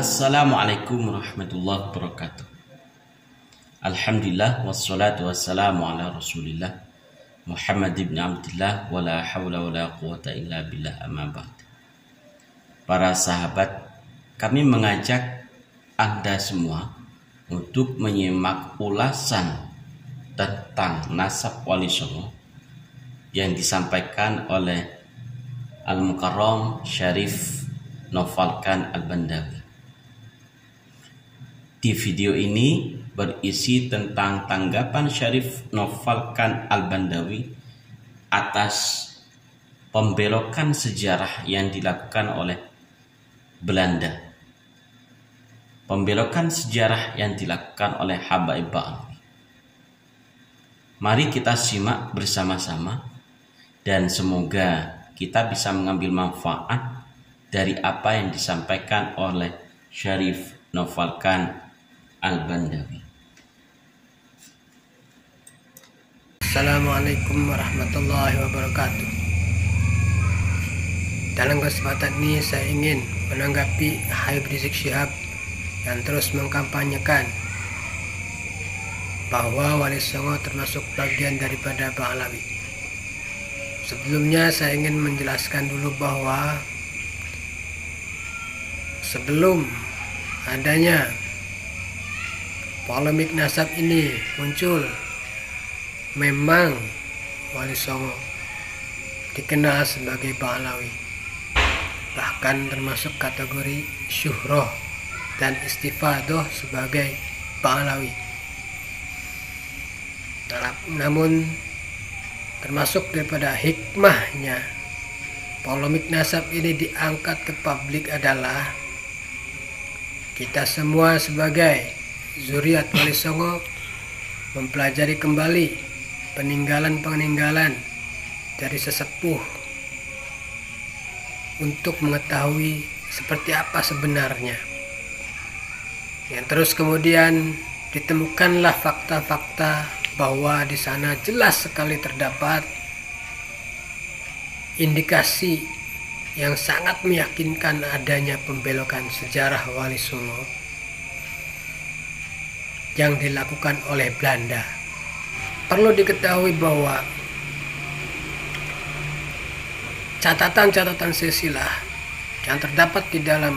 Assalamualaikum warahmatullahi wabarakatuh. Alhamdulillah wassalatu wassalamu ala Rasulillah Muhammad ibn Abdullah wala hawla wala quwata illa billah, amma ba'd. Para sahabat, kami mengajak Anda semua untuk menyimak ulasan tentang nasab Wali Songo yang disampaikan oleh Al-Mukarram Syarif Nofalkan Al-Bandawi. Di video ini berisi tentang tanggapan Syarif Nofalkan Al-Bandawi atas pembelokan sejarah yang dilakukan oleh Belanda. Pembelokan sejarah yang dilakukan oleh Habaib Ba'alawi. Mari kita simak bersama-sama dan semoga kita bisa mengambil manfaat dari apa yang disampaikan oleh Syarif Nofalkan Al-Bandawi. Assalamualaikum warahmatullahi wabarakatuh. Dalam kesempatan ini saya ingin menanggapi Habib Rizik Syihab yang terus mengkampanyekan bahwa Wali Songo termasuk bagian daripada Ba'alawi. Sebelumnya saya ingin menjelaskan dulu bahwa sebelum adanya polemik nasab ini muncul, memang Wali Songo dikenal sebagai Ba'alawi, bahkan termasuk kategori syuhroh dan istifadoh sebagai Ba'alawi. Namun termasuk daripada hikmahnya polemik nasab ini diangkat ke publik adalah kita semua sebagai zuriat Wali Songo mempelajari kembali peninggalan-peninggalan dari sesepuh untuk mengetahui seperti apa sebenarnya. Yang terus kemudian ditemukanlah fakta-fakta bahwa di sana jelas sekali terdapat indikasi yang sangat meyakinkan adanya pembelokan sejarah Wali Songo yang dilakukan oleh Belanda. Perlu diketahui bahwa catatan-catatan silsilah yang terdapat di dalam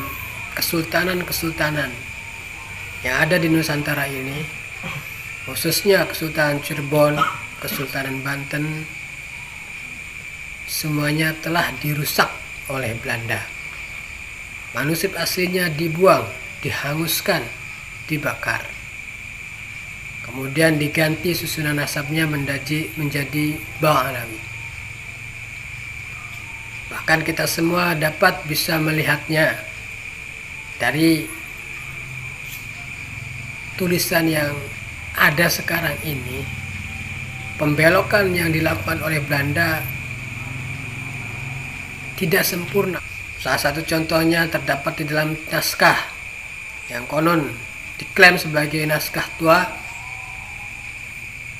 kesultanan-kesultanan yang ada di Nusantara ini, khususnya Kesultanan Cirebon, Kesultanan Banten, semuanya telah dirusak oleh Belanda. Manuskrip aslinya dibuang, dihanguskan, dibakar. Kemudian diganti susunan nasabnya menjadi Ba'alawi. Bahkan kita semua dapat bisa melihatnya dari tulisan yang ada sekarang ini. Pembelokan yang dilakukan oleh Belanda tidak sempurna. Salah satu contohnya terdapat di dalam naskah yang konon diklaim sebagai naskah tua.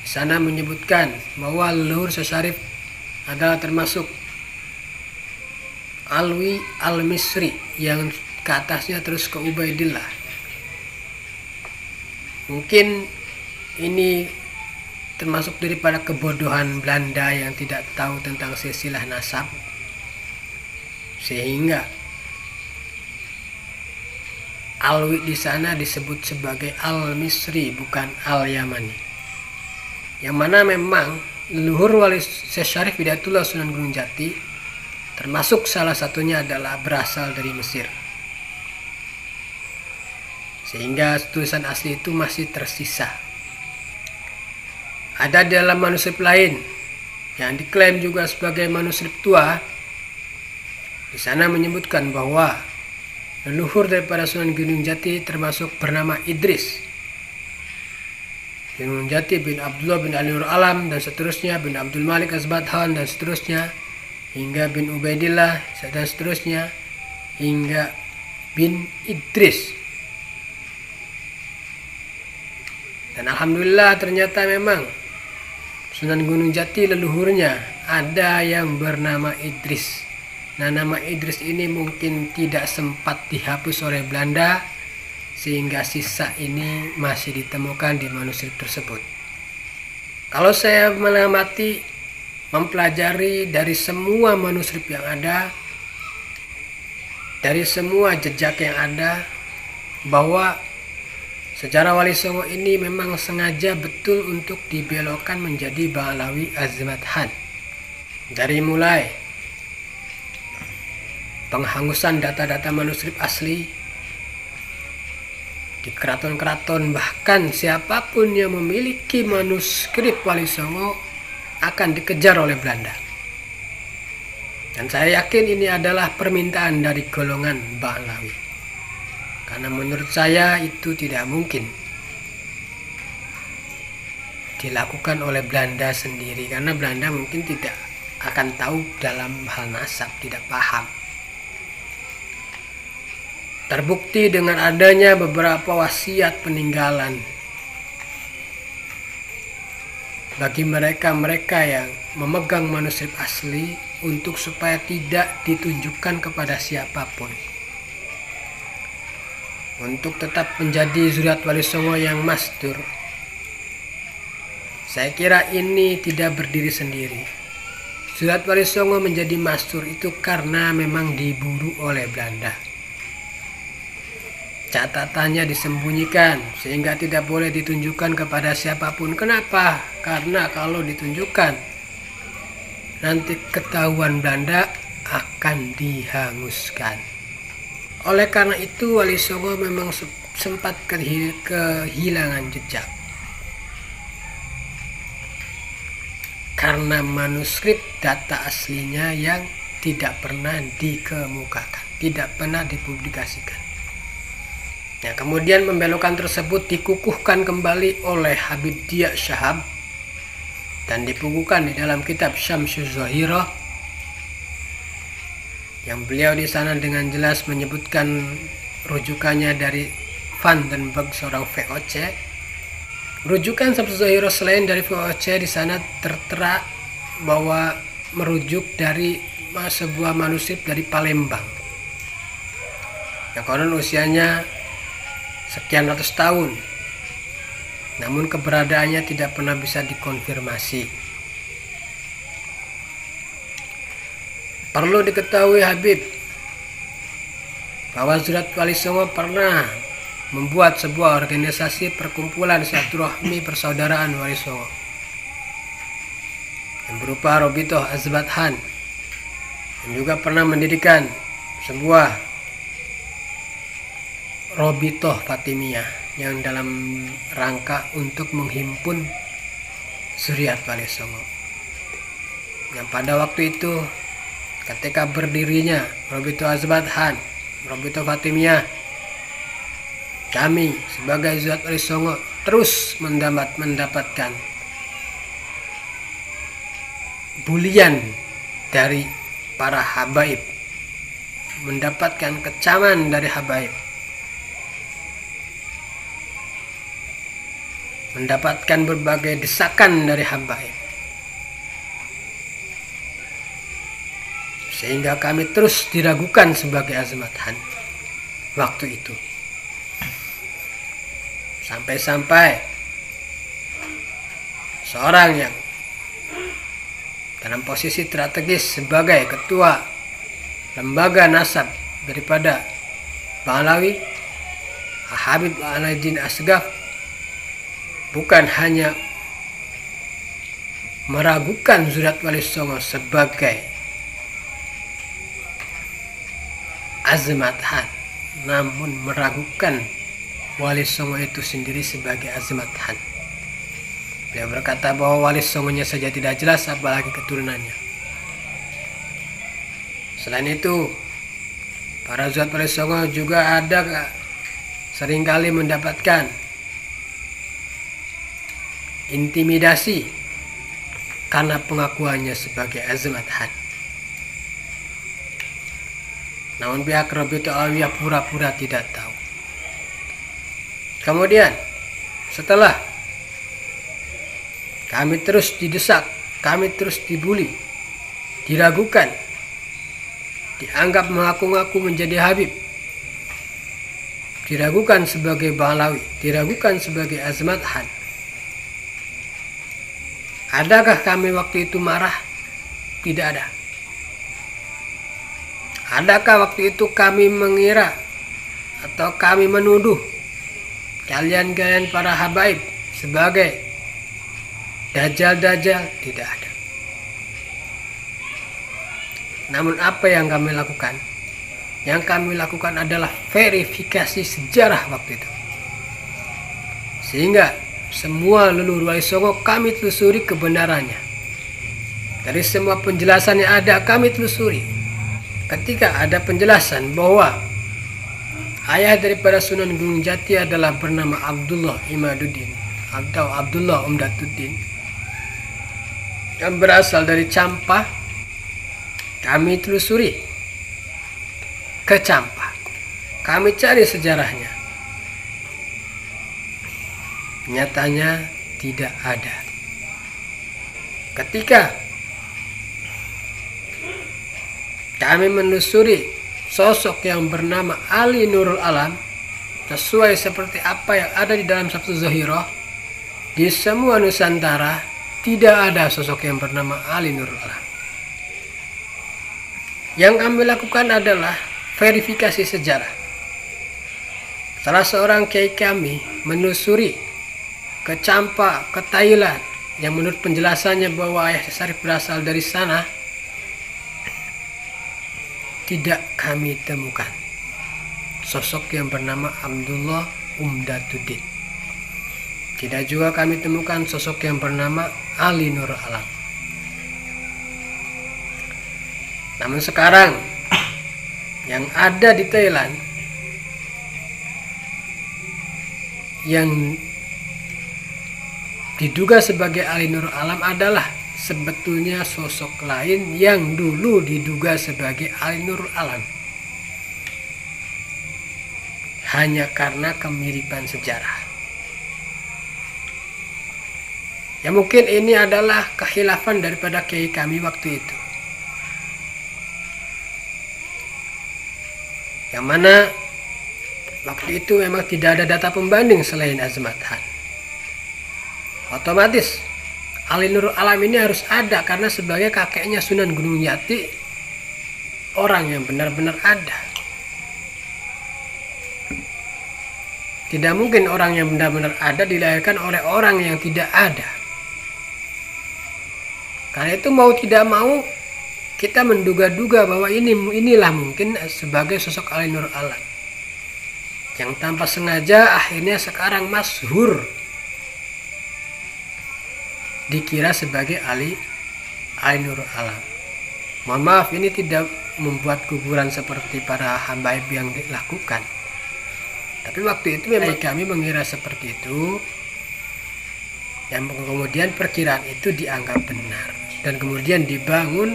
Di sana menyebutkan bahwa leluhur Syarif adalah termasuk Alwi Al-Misri yang ke atasnya terus ke Ubaidillah. Mungkin ini termasuk daripada kebodohan Belanda yang tidak tahu tentang silsilah nasab, sehingga Alwi di sana disebut sebagai Al-Misri bukan Al-Yamani, yang mana memang leluhur Wali Syarif Hidayatullah Sunan Gunung Jati termasuk salah satunya adalah berasal dari Mesir, sehingga tulisan asli itu masih tersisa. Ada dalam manuskrip lain yang diklaim juga sebagai manuskrip tua. Di sana menyebutkan bahwa leluhur daripada Sunan Gunung Jati termasuk bernama Idris bin Gunung Jati bin Abdullah bin Ali Nur Alam dan seterusnya, bin Abdul Malik Azbathan dan seterusnya, hingga bin Ubaidillah dan seterusnya, hingga bin Idris. Dan alhamdulillah ternyata memang Sunan Gunung Jati leluhurnya ada yang bernama Idris. Nah, nama Idris ini mungkin tidak sempat dihapus oleh Belanda sehingga sisa ini masih ditemukan di manuskrip tersebut. Kalau saya mengamati, mempelajari dari semua manuskrip yang ada, dari semua jejak yang ada, bahwa sejarah Wali Songo ini memang sengaja betul untuk dibelokkan menjadi Ba'alawi Azamat Han. Dari mulai penghangusan data-data manuskrip asli di keraton-keraton, bahkan siapapun yang memiliki manuskrip Wali Songo akan dikejar oleh Belanda. Dan saya yakin ini adalah permintaan dari golongan Ba'alawi, karena menurut saya itu tidak mungkin dilakukan oleh Belanda sendiri, karena Belanda mungkin tidak akan tahu dalam hal nasab, tidak paham. Terbukti dengan adanya beberapa wasiat peninggalan bagi mereka yang memegang manuskrip asli untuk supaya tidak ditunjukkan kepada siapapun, untuk tetap menjadi zuriat Wali Songo yang mastur. Saya kira ini tidak berdiri sendiri. Zuriat Wali Songo menjadi mastur itu karena memang diburu oleh Belanda. Catatannya disembunyikan sehingga tidak boleh ditunjukkan kepada siapapun. Kenapa? Karena kalau ditunjukkan, nanti ketahuan Belanda akan dihanguskan. Oleh karena itu Wali Songo memang sempat kehilangan jejak, karena manuskrip data aslinya yang tidak pernah dikemukakan, tidak pernah dipublikasikan. Nah, kemudian pembelokan tersebut dikukuhkan kembali oleh Habib Diak Syahab dan dibukukan di dalam kitab Syamsul Zahirah, yang beliau di sana dengan jelas menyebutkan rujukannya dari Van den Berg, seorang VOC. Rujukan Syamsul Zahirah selain dari VOC di sana tertera bahwa merujuk dari sebuah manuskrip dari Palembang yang konon usianya sekian ratus tahun, namun keberadaannya tidak pernah bisa dikonfirmasi. Perlu diketahui Habib bahwa Zuriat Wali Songo pernah membuat sebuah organisasi perkumpulan silaturahmi persaudaraan Wali Songo yang berupa Robitoh Azamat Han, dan juga pernah mendirikan sebuah Robitoh Fatimiyah yang dalam rangka untuk menghimpun zuriat Wali Songo. Yang pada waktu itu ketika berdirinya Robitoh Azamat Han, Robitoh Fatimiyah, kami sebagai zuriat Wali Songo terus mendapatkan bulian dari para habaib, mendapatkan kecaman dari habaib, mendapatkan berbagai desakan dari habaib, sehingga kami terus diragukan sebagai Azamat Han waktu itu. Sampai-sampai seorang yang dalam posisi strategis sebagai ketua lembaga nasab daripada Ba'alawi, Habib Alaidin Asgaf, bukan hanya meragukan zuriat Wali Songo sebagai Azamat Han, namun meragukan Wali Songo itu sendiri sebagai Azamat Han. Beliau berkata bahwa Wali Songonya saja tidak jelas, apalagi keturunannya. Selain itu, para zuriat Wali Songo juga ada seringkali mendapatkan intimidasi karena pengakuannya sebagai Azamat Han. Namun pihak Robitoh Alawiyah pura-pura tidak tahu. Kemudian setelah kami terus didesak, kami terus dibully, diragukan, dianggap mengaku-ngaku menjadi Habib, diragukan sebagai Bahlawi, diragukan sebagai Azmat Han. Adakah kami waktu itu marah? Tidak ada. Adakah waktu itu kami mengira atau kami menuduh kalian para habaib sebagai dajjal-dajjal? Tidak ada. Namun apa yang kami lakukan? Yang kami lakukan adalah verifikasi sejarah waktu itu. Sehingga semua leluhur Wali Songo kami telusuri kebenarannya. Dari semua penjelasan yang ada kami telusuri. Ketika ada penjelasan bahwa ayah daripada Sunan Gunung Jati adalah bernama Abdullah Imaduddin atau Abdullah Umdatuddin yang berasal dari Campa, kami telusuri ke Campa. Kami cari sejarahnya. Nyatanya tidak ada. Ketika kami menelusuri sosok yang bernama Ali Nurul Alam, sesuai seperti apa yang ada di dalam Sabtu Zahirah, di semua Nusantara tidak ada sosok yang bernama Ali Nurul Alam. Yang kami lakukan adalah verifikasi sejarah. Salah seorang kiai kami menelusuri ke Campa, ke Thailand, yang menurut penjelasannya bahwa ayah Syarif berasal dari sana, tidak kami temukan sosok yang bernama Abdullah Umdatuddin. Tidak juga kami temukan sosok yang bernama Ali Nur Alam. Namun sekarang yang ada di Thailand yang diduga sebagai Ali Nur Alam adalah sebetulnya sosok lain yang dulu diduga sebagai Ali Nur Alam. Hanya karena kemiripan sejarah. Ya mungkin ini adalah kekhilafan daripada kiai kami waktu itu. Yang mana waktu itu memang tidak ada data pembanding selain Azmat Han. Otomatis Ali Nurul Alam ini harus ada karena sebagai kakeknya Sunan Gunung Jati, orang yang benar-benar ada. Tidak mungkin orang yang benar-benar ada dilahirkan oleh orang yang tidak ada. Karena itu mau tidak mau kita menduga-duga bahwa inilah mungkin sebagai sosok Ali Nurul Alam yang tanpa sengaja akhirnya sekarang masyhur dikira sebagai Ali Nurul Alam. Mohon maaf, ini tidak membuat kuburan seperti para habaib yang dilakukan. Tapi waktu itu memang kami mengira seperti itu, yang kemudian perkiraan itu dianggap benar dan kemudian dibangun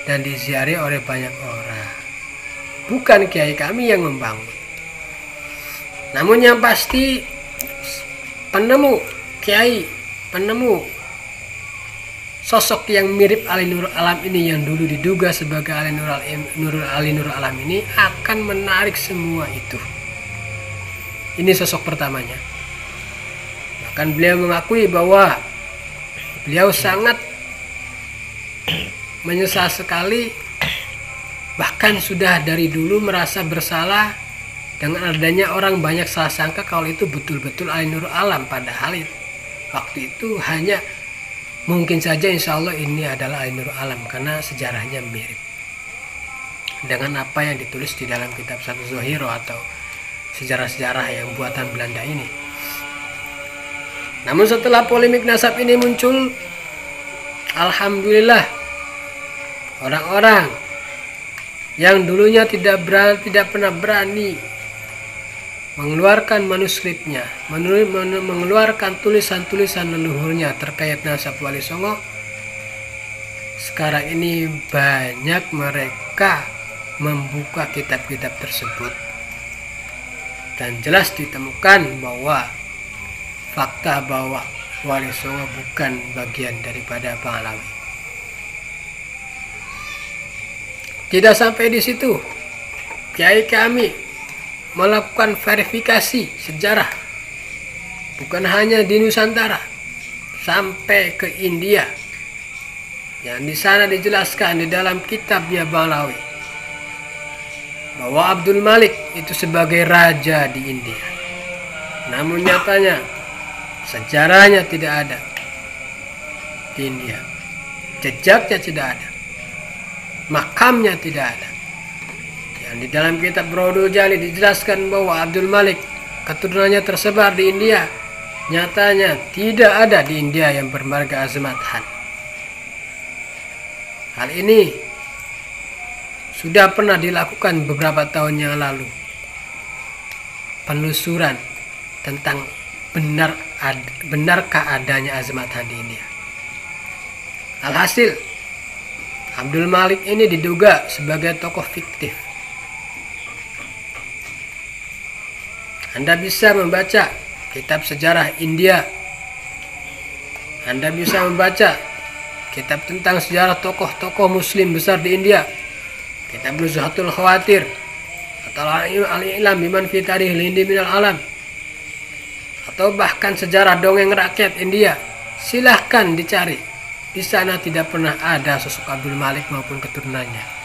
dan diziarahi oleh banyak orang. Bukan kiai kami yang membangun. Namun yang pasti penemu kiai, penemu sosok yang mirip Ali Nurul Alam ini yang dulu diduga sebagai Ali Nurul Alam ini akan menarik semua itu. Ini sosok pertamanya. Bahkan beliau mengakui bahwa beliau sangat menyesal sekali, bahkan sudah dari dulu merasa bersalah dengan adanya orang banyak salah sangka kalau itu betul-betul Ali Nurul Alam, padahal waktu itu hanya mungkin saja insya Allah ini adalah Ali Nurul Alam karena sejarahnya mirip dengan apa yang ditulis di dalam kitab Sabtu Zahirah atau sejarah-sejarah yang buatan Belanda ini. Namun setelah polemik nasab ini muncul, alhamdulillah orang-orang yang dulunya tidak pernah berani mengeluarkan manuskripnya, mengeluarkan tulisan-tulisan leluhurnya terkait nasab Wali Songo, sekarang ini banyak mereka membuka kitab-kitab tersebut dan jelas ditemukan bahwa fakta bahwa Wali Songo bukan bagian daripada Pahlawi. Tidak sampai di situ, kiai kami melakukan verifikasi sejarah, bukan hanya di Nusantara, sampai ke India. Yang di sana dijelaskan di dalam kitabnya Balawi bahwa Abdul Malik itu sebagai raja di India. Namun nyatanya sejarahnya tidak ada di India. Jejaknya tidak ada. Makamnya tidak ada. Yang di dalam kitab Rawdul Jali dijelaskan bahwa Abdul Malik keturunannya tersebar di India. Nyatanya tidak ada di India yang bermarga Azmat Khan. Hal ini sudah pernah dilakukan beberapa tahun yang lalu. Penelusuran tentang benarkah adanya Azmat Khan di India. Alhasil, Abdul Malik ini diduga sebagai tokoh fiktif. Anda bisa membaca kitab sejarah India. Anda bisa membaca kitab tentang sejarah tokoh-tokoh muslim besar di India. Kitab Nuzhatul Khawatir atau Al-Ilam biman fi tarikh Hindi minal alam, atau bahkan sejarah dongeng rakyat India. Silahkan dicari. Di sana tidak pernah ada sosok Abdul Malik maupun keturunannya.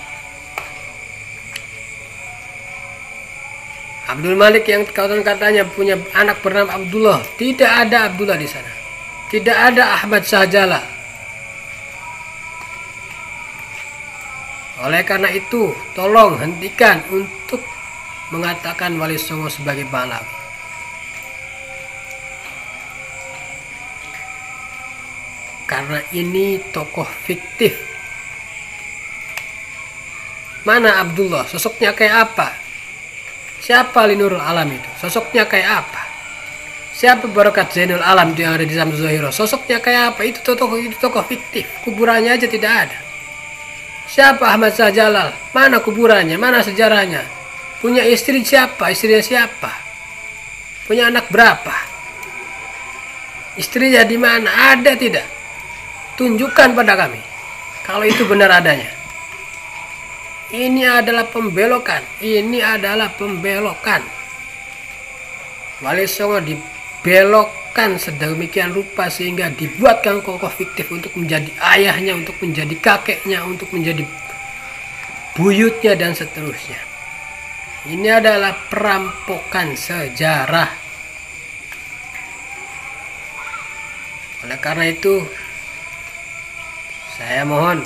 Abdul Malik yang katanya punya anak bernama Abdullah, tidak ada Abdullah di sana. Tidak ada Ahmad Shahjalal. Oleh karena itu, tolong hentikan untuk mengatakan Wali Songo sebagai Balawi. Karena ini tokoh fiktif. Mana Abdullah? Sosoknya kayak apa? Siapa Linurul Alam itu? Sosoknya kayak apa? Siapa Barokat Zainul Alam yang ada di Samsul Zahiro? Sosoknya kayak apa? Itu tokoh fiktif. Kuburannya aja tidak ada. Siapa Ahmad Shahjalal? Mana kuburannya? Mana sejarahnya? Punya istri siapa? Istrinya siapa? Punya anak berapa? Istrinya di mana? Ada tidak? Tunjukkan pada kami kalau itu benar adanya. Ini adalah pembelokan. Ini adalah pembelokan. Wali Songo dibelokkan sedemikian rupa sehingga dibuatkan tokoh fiktif untuk menjadi ayahnya, untuk menjadi kakeknya, untuk menjadi buyutnya, dan seterusnya. Ini adalah perampokan sejarah. Oleh karena itu, saya mohon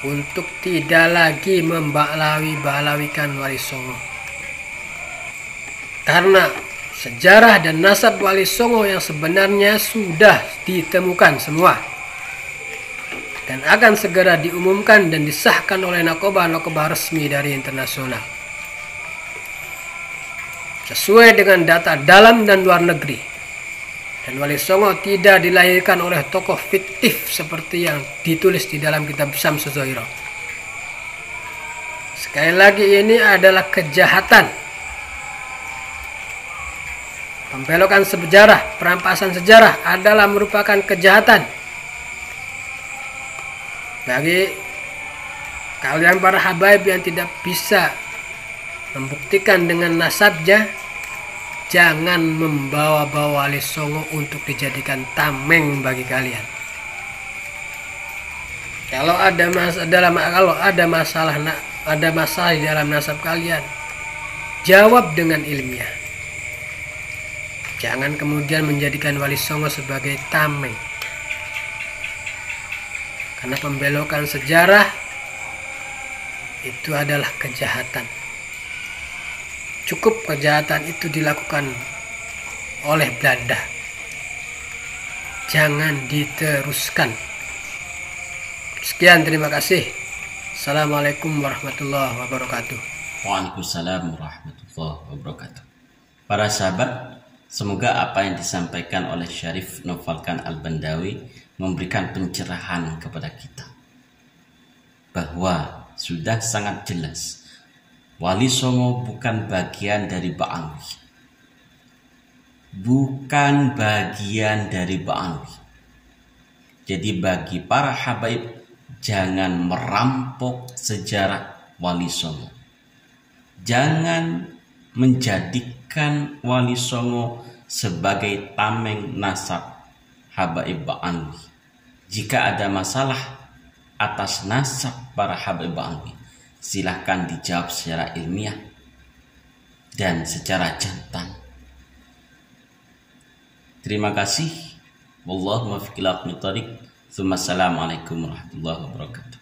untuk tidak lagi membalawi-balawikan Wali Songo. Karena sejarah dan nasab Wali Songo yang sebenarnya sudah ditemukan semua. Dan akan segera diumumkan dan disahkan oleh nakobah-nakobah resmi dari internasional. Sesuai dengan data dalam dan luar negeri. Dan Wali Songo tidak dilahirkan oleh tokoh fiktif seperti yang ditulis di dalam kitab Samsul Zahiro. Sekali lagi, ini adalah kejahatan. Pembelokan sejarah, perampasan sejarah adalah merupakan kejahatan. Bagi kalian para habaib yang tidak bisa membuktikan dengan nasabnya, jangan membawa-bawa Wali Songo untuk dijadikan tameng bagi kalian. Kalau ada masalah di dalam nasab kalian, jawab dengan ilmiah. Jangan kemudian menjadikan Wali Songo sebagai tameng. Karena pembelokan sejarah itu adalah kejahatan. Cukup kejahatan itu dilakukan oleh Belanda. Jangan diteruskan. Sekian, terima kasih. Assalamualaikum warahmatullahi wabarakatuh. Waalaikumsalam warahmatullahi wabarakatuh. Para sahabat, semoga apa yang disampaikan oleh Syarif Noval Khan Al-Bandawi memberikan pencerahan kepada kita. Bahwa sudah sangat jelas Wali Songo bukan bagian dari Ba'alwi. Bukan bagian dari Ba'alwi. Jadi bagi para habaib, jangan merampok sejarah Wali Songo. Jangan menjadikan Wali Songo sebagai tameng nasab Habaib Ba'alwi. Jika ada masalah atas nasab para Habaib Ba'alwi, silahkan dijawab secara ilmiah dan secara jantan. Terima kasih. Wallahu muwaffiq ila aqwamit thoriq. Assalamualaikum warahmatullahi wabarakatuh.